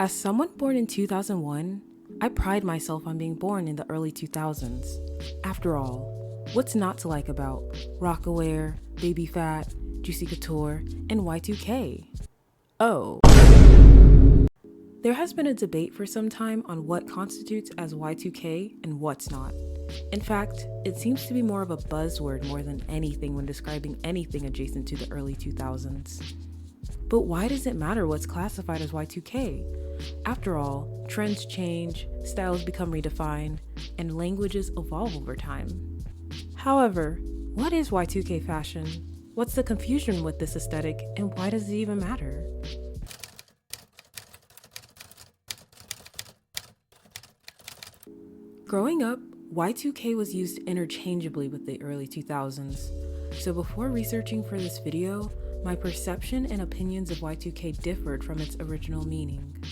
As someone born in 2001, I pride myself on being born in the early 2000s. After all, what's not to like about Rockaware, Baby Fat, Juicy Couture, and Y2K? Oh. There has been a debate for some time on what constitutes as Y2K and what's not. In fact, it seems to be more of a buzzword more than anything when describing anything adjacent to the early 2000s. But why does it matter what's classified as Y2K? After all, trends change, styles become redefined, and languages evolve over time. However, what is Y2K fashion? What's the confusion with this aesthetic, and why does it even matter? Growing up, Y2K was used interchangeably with the early 2000s. So before researching for this video, my perception and opinions of Y2K differed from its original meaning.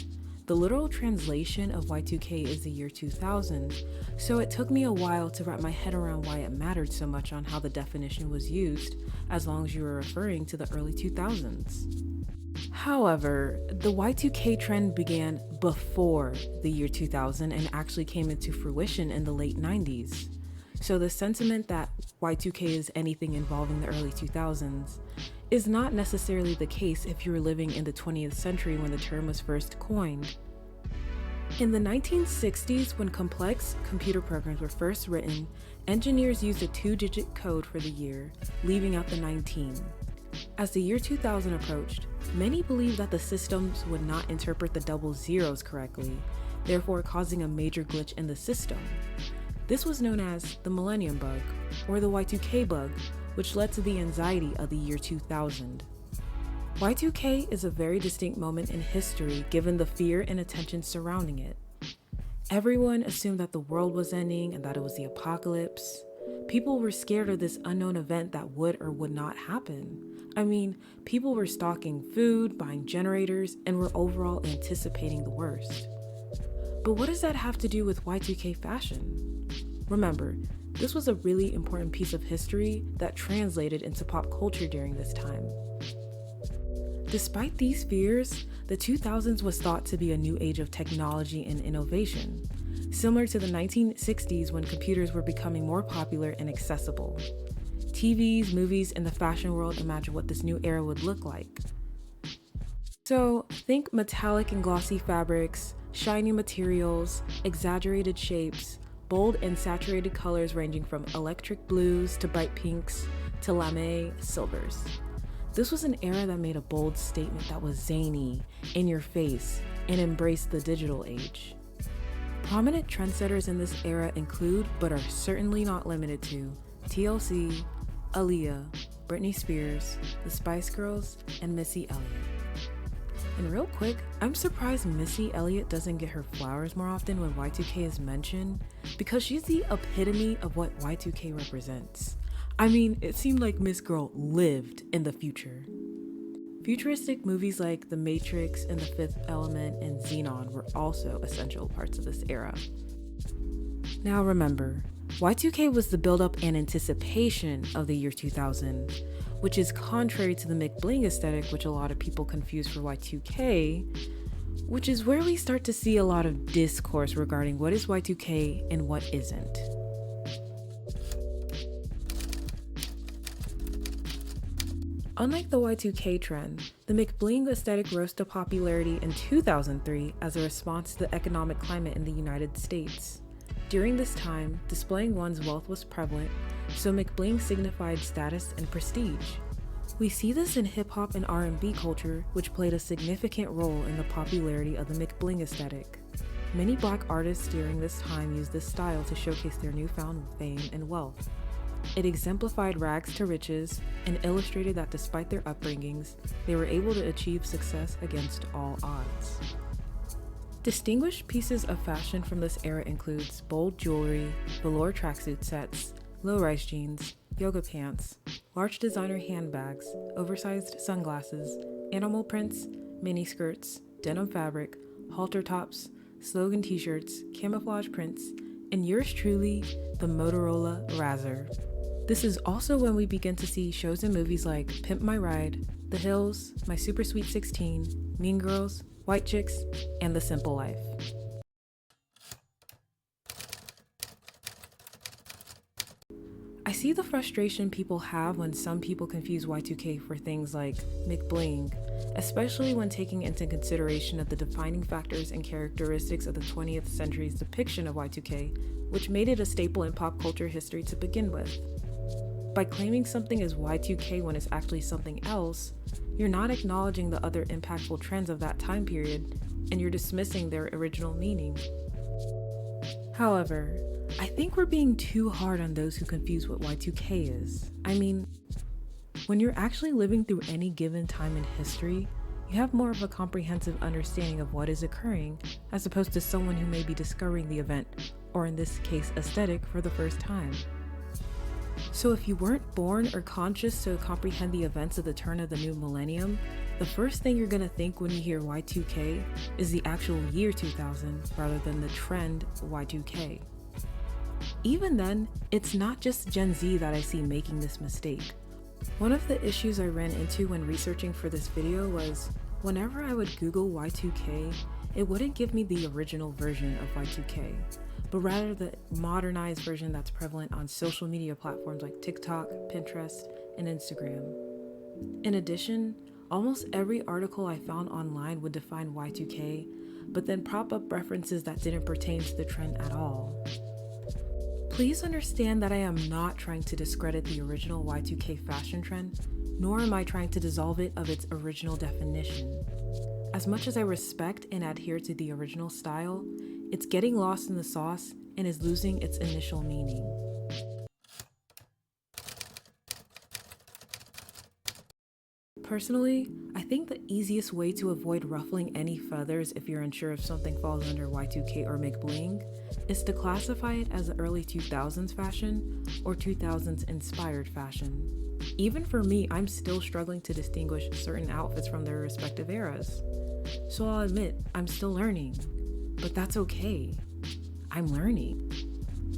The literal translation of Y2K is the year 2000, so it took me a while to wrap my head around why it mattered so much on how the definition was used, as long as you were referring to the early 2000s. However, the Y2K trend began before the year 2000 and actually came into fruition in the late 90s. So the sentiment that Y2K is anything involving the early 2000s is not necessarily the case if you were living in the 20th century when the term was first coined. In the 1960s, when complex computer programs were first written, engineers used a 2-digit code for the year, leaving out the 19. As the year 2000 approached, many believed that the systems would not interpret the double zeros correctly, therefore causing a major glitch in the system. This was known as the Millennium Bug, or the Y2K bug, which led to the anxiety of the year 2000. Y2K is a very distinct moment in history given the fear and attention surrounding it. Everyone assumed that the world was ending and that it was the apocalypse. People were scared of this unknown event that would or would not happen. I mean, people were stocking food, buying generators, and were overall anticipating the worst. But what does that have to do with Y2K fashion? Remember, this was a really important piece of history that translated into pop culture during this time. Despite these fears, the 2000s was thought to be a new age of technology and innovation, similar to the 1960s when computers were becoming more popular and accessible. TVs, movies, and the fashion world imagined what this new era would look like. So think metallic and glossy fabrics, shiny materials, exaggerated shapes, bold and saturated colors ranging from electric blues to bright pinks to lame silvers. This was an era that made a bold statement that was zany, in your face, and embraced the digital age. Prominent trendsetters in this era include, but are certainly not limited to, TLC, Aaliyah, Britney Spears, the Spice Girls, and Missy Elliott. And real quick, I'm surprised Missy Elliott doesn't get her flowers more often when Y2K is mentioned, because she's the epitome of what Y2K represents. I mean, it seemed like Miss Girl lived in the future. Futuristic movies like The Matrix and The Fifth Element and Xenon were also essential parts of this era. Now remember, Y2K was the build-up and anticipation of the year 2000, which is contrary to the McBling aesthetic, which a lot of people confuse for Y2K, which is where we start to see a lot of discourse regarding what is Y2K and what isn't. Unlike the Y2K trend, the McBling aesthetic rose to popularity in 2003 as a response to the economic climate in the United States. During this time, displaying one's wealth was prevalent, so McBling signified status and prestige. We see this in hip-hop and R&B culture, which played a significant role in the popularity of the McBling aesthetic. Many Black artists during this time used this style to showcase their newfound fame and wealth. It exemplified rags to riches and illustrated that despite their upbringings, they were able to achieve success against all odds. Distinguished pieces of fashion from this era includes bold jewelry, velour tracksuit sets, low-rise jeans, yoga pants, large designer handbags, oversized sunglasses, animal prints, miniskirts, denim fabric, halter tops, slogan t-shirts, camouflage prints, and yours truly, the Motorola Razr. This is also when we begin to see shows and movies like Pimp My Ride, The Hills, My Super Sweet 16, Mean Girls, white chicks, and the simple life. I see the frustration people have when some people confuse Y2K for things like McBling, especially when taking into consideration of the defining factors and characteristics of the 20th century's depiction of Y2K, which made it a staple in pop culture history to begin with. By claiming something is Y2K when it's actually something else, you're not acknowledging the other impactful trends of that time period, and you're dismissing their original meaning. However, I think we're being too hard on those who confuse what Y2K is. I mean, when you're actually living through any given time in history, you have more of a comprehensive understanding of what is occurring, as opposed to someone who may be discovering the event, or in this case, aesthetic, for the first time. So if you weren't born or conscious to comprehend the events of the turn of the new millennium, the first thing you're gonna think when you hear Y2K is the actual year 2000 rather than the trend Y2K. Even then, it's not just Gen Z that I see making this mistake. One of the issues I ran into when researching for this video was, whenever I would Google Y2K, it wouldn't give me the original version of Y2K, but rather the modernized version that's prevalent on social media platforms like TikTok, Pinterest, and Instagram. In addition, almost every article I found online would define Y2K, but then prop up references that didn't pertain to the trend at all. Please understand that I am not trying to discredit the original Y2K fashion trend, nor am I trying to dissolve it of its original definition. As much as I respect and adhere to the original style, it's getting lost in the sauce and is losing its initial meaning. Personally, I think the easiest way to avoid ruffling any feathers if you're unsure if something falls under Y2K or McBling is to classify it as early 2000s fashion or 2000s inspired fashion. Even for me, I'm still struggling to distinguish certain outfits from their respective eras. So I'll admit, I'm still learning, but that's okay. I'm learning.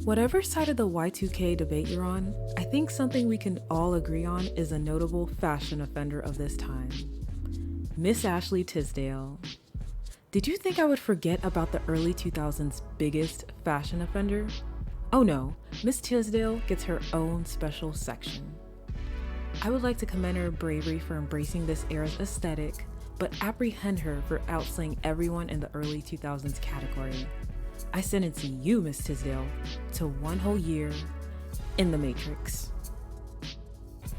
Whatever side of the Y2K debate you're on, I think something we can all agree on is a notable fashion offender of this time. Miss Ashley Tisdale. Did you think I would forget about the early 2000s biggest fashion offender? Oh no, Miss Tisdale gets her own special section. I would like to commend her bravery for embracing this era's aesthetic, but apprehend her for outslaying everyone in the early 2000s category. I sentence you, Miss Tisdale, to 1 whole year in the Matrix.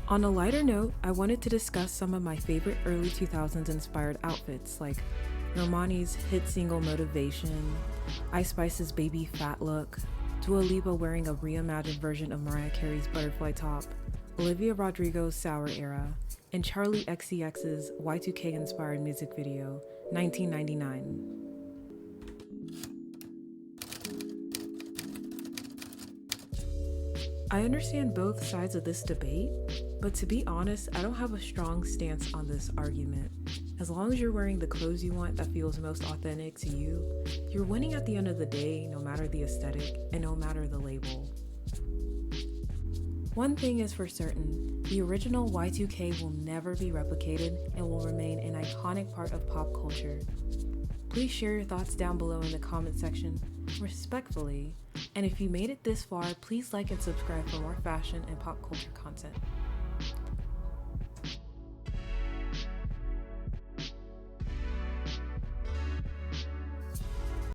On a lighter note, I wanted to discuss some of my favorite early 2000s inspired outfits, like Normani's hit single Motivation, Ice Spice's Baby Fat look, Dua Lipa wearing a reimagined version of Mariah Carey's Butterfly top, Olivia Rodrigo's Sour Era, and Charli XCX's Y2K inspired music video, 1999. I understand both sides of this debate, but to be honest, I don't have a strong stance on this argument. As long as you're wearing the clothes you want that feels most authentic to you, you're winning at the end of the day, no matter the aesthetic and no matter the label. One thing is for certain, the original Y2K will never be replicated and will remain an iconic part of pop culture. Please share your thoughts down below in the comment section, respectfully, and if you made it this far, please like and subscribe for more fashion and pop culture content.